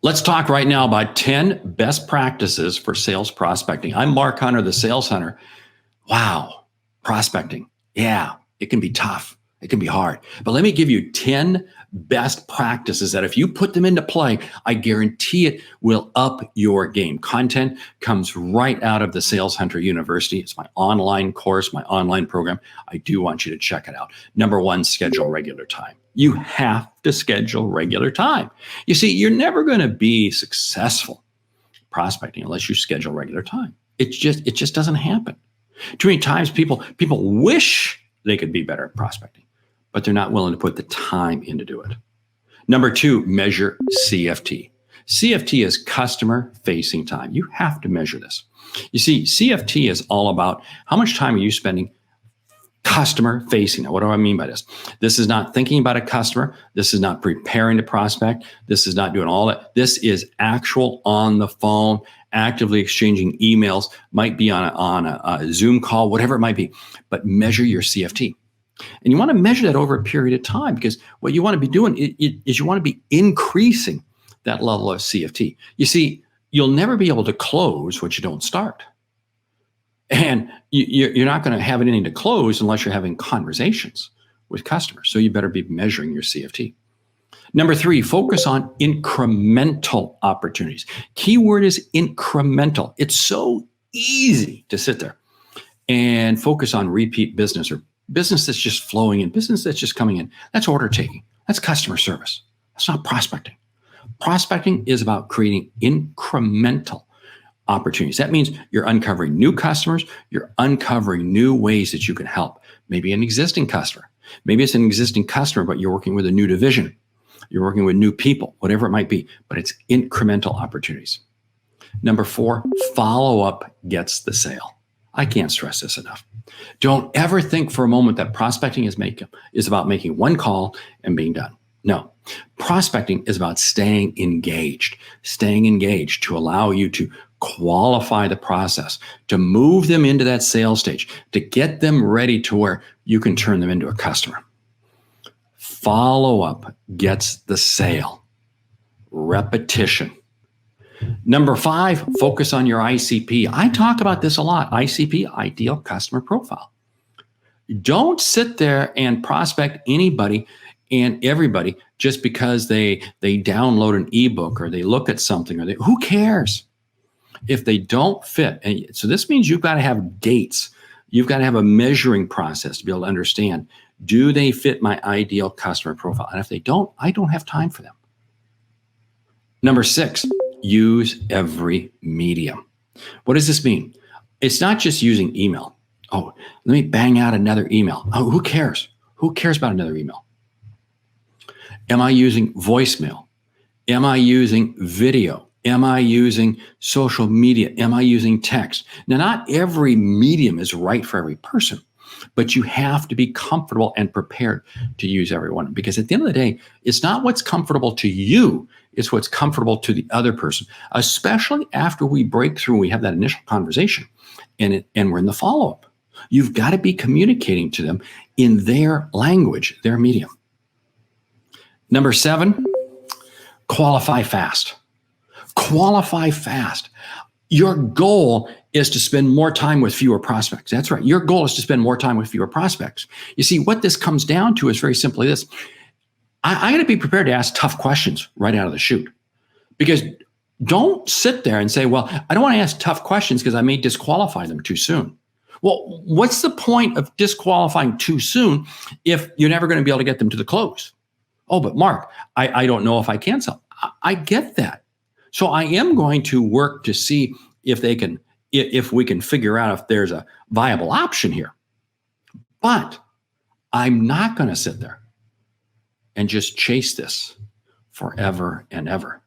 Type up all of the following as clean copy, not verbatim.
Let's talk right now about 10 best practices for sales prospecting. I'm Mark Hunter, the sales hunter. Wow, prospecting. Yeah, it can be tough. It can be hard. But let me give you 10 best practices that if you put them into play, I guarantee it will up your game. Content comes right out of the Sales Hunter University. It's my online course, my online program. I do want you to check it out. Number one, schedule regular time. You have to schedule regular time. You see, you're never going to be successful prospecting unless you schedule regular time. It just doesn't happen. Too many times people wish they could be better at prospecting, but they're not willing to put the time in to do it. Number two, measure CFT. CFT is customer facing time. You have to measure this. You see, CFT is all about how much time are you spending customer facing. Now, what do I mean by this? This is not thinking about a customer. This is not preparing to prospect. This is not doing all that. This is actual on the phone, actively exchanging emails, might be on a Zoom call, whatever it might be, but measure your CFT. And you want to measure that over a period of time, because what you want to be doing is you want to be increasing that level of CFT. You see, you'll never be able to close what you don't start. And you're not going to have anything to close unless you're having conversations with customers. So you better be measuring your CFT. Number three, focus on incremental opportunities. Keyword is incremental. It's so easy to sit there and focus on repeat business or business that's just flowing in, business that's just coming in. That's order taking. That's customer service. That's not prospecting. Prospecting is about creating incremental opportunities. That means you're uncovering new customers. You're uncovering new ways that you can help. Maybe an existing customer. Maybe it's an existing customer, but you're working with a new division. You're working with new people, whatever it might be, but it's incremental opportunities. Number four, follow-up gets the sale. I can't stress this enough. Don't ever think for a moment that prospecting is about making one call and being done. No, prospecting is about staying engaged to allow you to qualify the process, to move them into that sales stage, to get them ready to where you can turn them into a customer. Follow-up gets the sale. Repetition. Number five, focus on your ICP. I talk about this a lot. ICP, ideal customer profile. Don't sit there and prospect anybody and everybody just because they download an ebook or they look at something or who cares if they don't fit? And so this means you've got to have gates. You've got to have a measuring process to be able to understand, do they fit my ideal customer profile? And if they don't, I don't have time for them. Number six, use every medium. What does this mean? It's not just using email. Oh, let me bang out another email. Oh, who cares? Who cares about another email? Am I using voicemail? Am I using video? Am I using social media? Am I using text? Now, not every medium is right for every person, but you have to be comfortable and prepared to use every one. Because at the end of the day, it's not what's comfortable to you, it's what's comfortable to the other person, especially after we break through, we have that initial conversation and we're in the follow-up. You've got to be communicating to them in their language, their medium. Number seven, qualify fast. Qualify fast. Your goal is to spend more time with fewer prospects. That's right. Your goal is to spend more time with fewer prospects. You see, what this comes down to is very simply this. I got to be prepared to ask tough questions right out of the chute. Because don't sit there and say, well, I don't want to ask tough questions because I may disqualify them too soon. Well, what's the point of disqualifying too soon if you're never going to be able to get them to the close? Oh, but Mark, I don't know if I can sell. I get that. So I am going to work to see if we can figure out if there's a viable option here. But I'm not going to sit there and just chase this forever and ever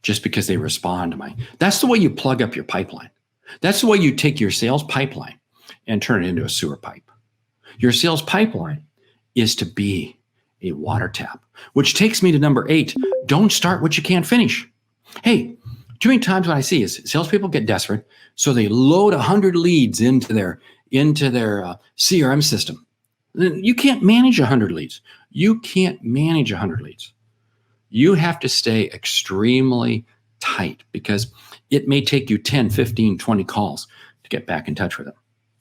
just because they respond to that's the way you plug up your pipeline. That's the way you take your sales pipeline and turn it into a sewer pipe. Your sales pipeline is to be a water tap, which takes me to number 8. Don't start what you can't finish. Hey, too many times what I see is salespeople get desperate, so they load 100 leads into their CRM system. You can't manage 100 leads. You can't manage 100 leads. You have to stay extremely tight because it may take you 10, 15, 20 calls to get back in touch with them.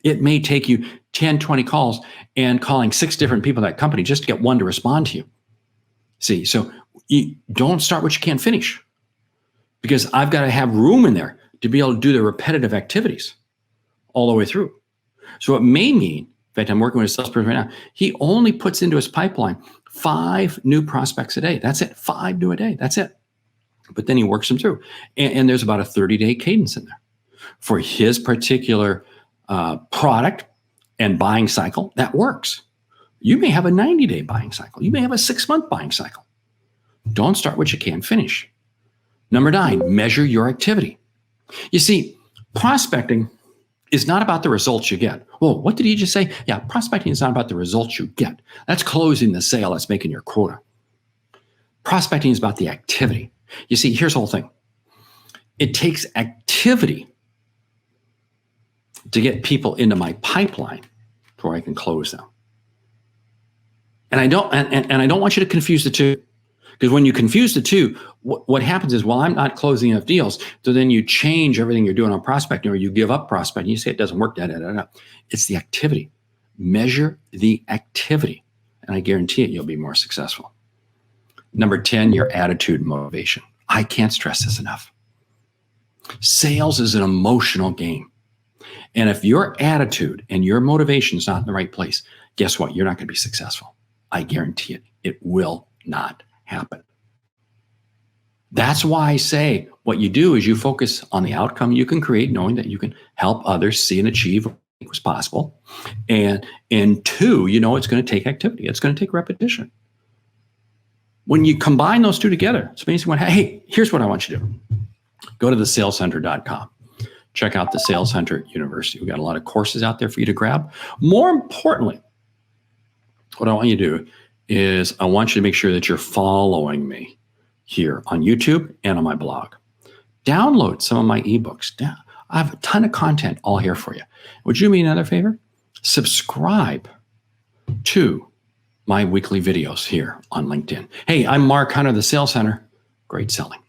It may take you 10, 20 calls and calling 6 different people in that company just to get one to respond to you. See, so you don't start what you can't finish, because I've got to have room in there to be able to do the repetitive activities all the way through. So it may mean, in fact, I'm working with a salesperson right now, he only puts into his pipeline 5 new prospects a day. That's it, 5 new a day. That's it. But then he works them through. And there's about a 30-day cadence in there. For his particular product and buying cycle, that works. You may have a 90-day buying cycle. You may have a 6-month buying cycle. Don't start what you can't finish. Number 9, measure your activity. You see, prospecting is not about the results you get. Well, what did he just say? Yeah, prospecting is not about the results you get. That's closing the sale. That's making your quota. Prospecting is about the activity. You see, here's the whole thing. It takes activity to get people into my pipeline to where I can close them. And I don't want you to confuse the two. Because when you confuse the two, what happens is, well, I'm not closing enough deals. So then you change everything you're doing on prospecting, or you give up prospecting. You say it doesn't work. It's the activity. Measure the activity. And I guarantee it, you'll be more successful. Number 10, your attitude and motivation. I can't stress this enough. Sales is an emotional game. And if your attitude and your motivation is not in the right place, guess what? You're not going to be successful. I guarantee it. It will not happen. That's why I say what you do is you focus on the outcome you can create, knowing that you can help others see and achieve what was possible. And 2, it's going to take activity. It's going to take repetition. When you combine those two together, it's basically hey, here's what I want you to do. Go to thesaleshunter.com. Check out the Sales Hunter University. We've got a lot of courses out there for you to grab. More importantly, what I want you to do is I want you to make sure that you're following me here on YouTube and on my blog. Download some of my ebooks. I have a ton of content all here for you. Would you do me another favor? Subscribe to my weekly videos here on LinkedIn. Hey, I'm Mark Hunter, the Sales Hunter. Great selling.